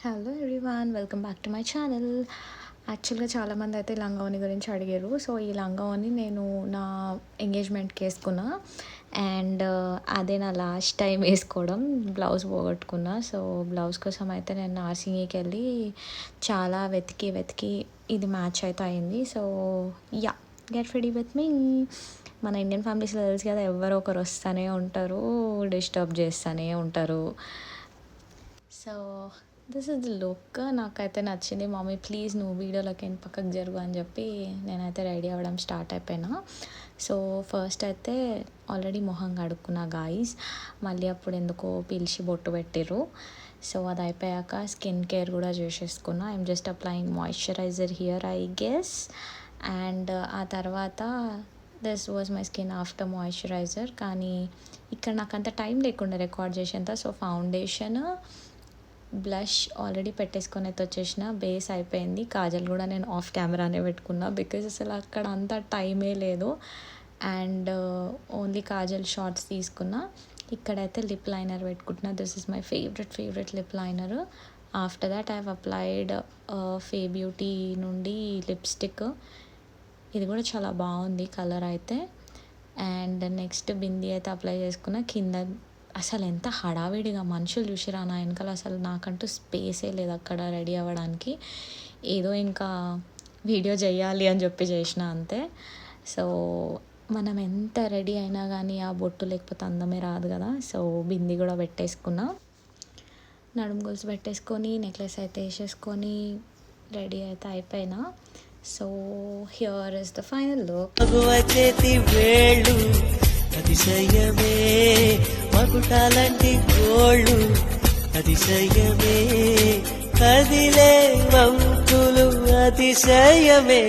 Hello everyone, welcome back to my channel. యాక్చువల్గా చాలామంది అయితే లంగావోని గురించి అడిగారు. సో ఈ లంగావోని నేను నా ఎంగేజ్మెంట్కి వేసుకున్నా అండ్ అదే నా లాస్ట్ టైం వేసుకోవడం. బ్లౌజ్ పోగొట్టుకున్నా. సో బ్లౌజ్ కోసం అయితే నేను నార్సింగికి వెళ్ళి చాలా వెతికి ఇది మ్యాచ్ అయితే అయింది. So ya, get ready with me. మన ఇండియన్ ఫ్యామిలీస్లో తెలుసు కదా, ఎవరో ఒకరు వస్తూనే ఉంటారు, డిస్టర్బ్ చేస్తూనే ఉంటారు. So this is the look. నాకైతే నచ్చింది. మమ్మీ ప్లీజ్ నువ్వు వీడియోలోకి పక్కకు జరుగు అని చెప్పి నేనైతే రెడీ అవ్వడం స్టార్ట్ అయిపోయినా. సో ఫస్ట్ అయితే ఆల్రెడీ మొహం కడుక్కున్నా గాయస్. మళ్ళీ అప్పుడు ఎందుకో పిలిచి బొట్టు పెట్టిర్రు. సో అది అయిపోయాక స్కిన్ కేర్ కూడా చేసేసుకున్నా. I'm just applying moisturiser here I guess. And ఆ తర్వాత this was my skin after moisturiser. కానీ ఇక్కడ నాకు అంత టైం లేకుండా రికార్డ్ చేసేంత. సో ఫౌండేషన్, బ్లష్ ఆల్రెడీ పెట్టేసుకొని అయితే వచ్చేసిన. బేస్ అయిపోయింది. కాజల్ కూడా నేను ఆఫ్ కెమెరానే పెట్టుకున్నా బికాజ్ అసలు అక్కడ అంత టైమే లేదు. అండ్ ఓన్లీ కాజల్ షార్ట్స్ తీసుకున్నా. ఇక్కడైతే లిప్ లైనర్ పెట్టుకుంటున్నా. This is my favourite lip liner. After that I have applied Fae Beauty నుండి లిప్స్టిక్. ఇది కూడా చాలా బాగుంది కలర్ అయితే. అండ్ నెక్స్ట్ బిందీ అయితే అప్లై చేసుకున్నా. కింద అసలు ఎంత హడావిడిగా మనుషులు చూసిరా నా వెనకాల. అసలు నాకంటూ స్పేసే లేదు అక్కడ రెడీ అవ్వడానికి. ఏదో ఇంకా వీడియో చేయాలి అని చెప్పి చేసిన అంతే. సో మనం ఎంత రెడీ అయినా కానీ ఆ బొట్టు లేకపోతే అందమే రాదు కదా. సో బిందీ కూడా పెట్టేసుకున్నా. నడుము గొలుసు పెట్టేసుకొని నెక్లెస్ అయితే వేసేసుకొని రెడీ అయితే అయిపోయినా. So here is the final look. అతిశయమే మకుటాలంటి గోళ్ళు, అతిశయమే కదిలే వంపులు, అతిశయమే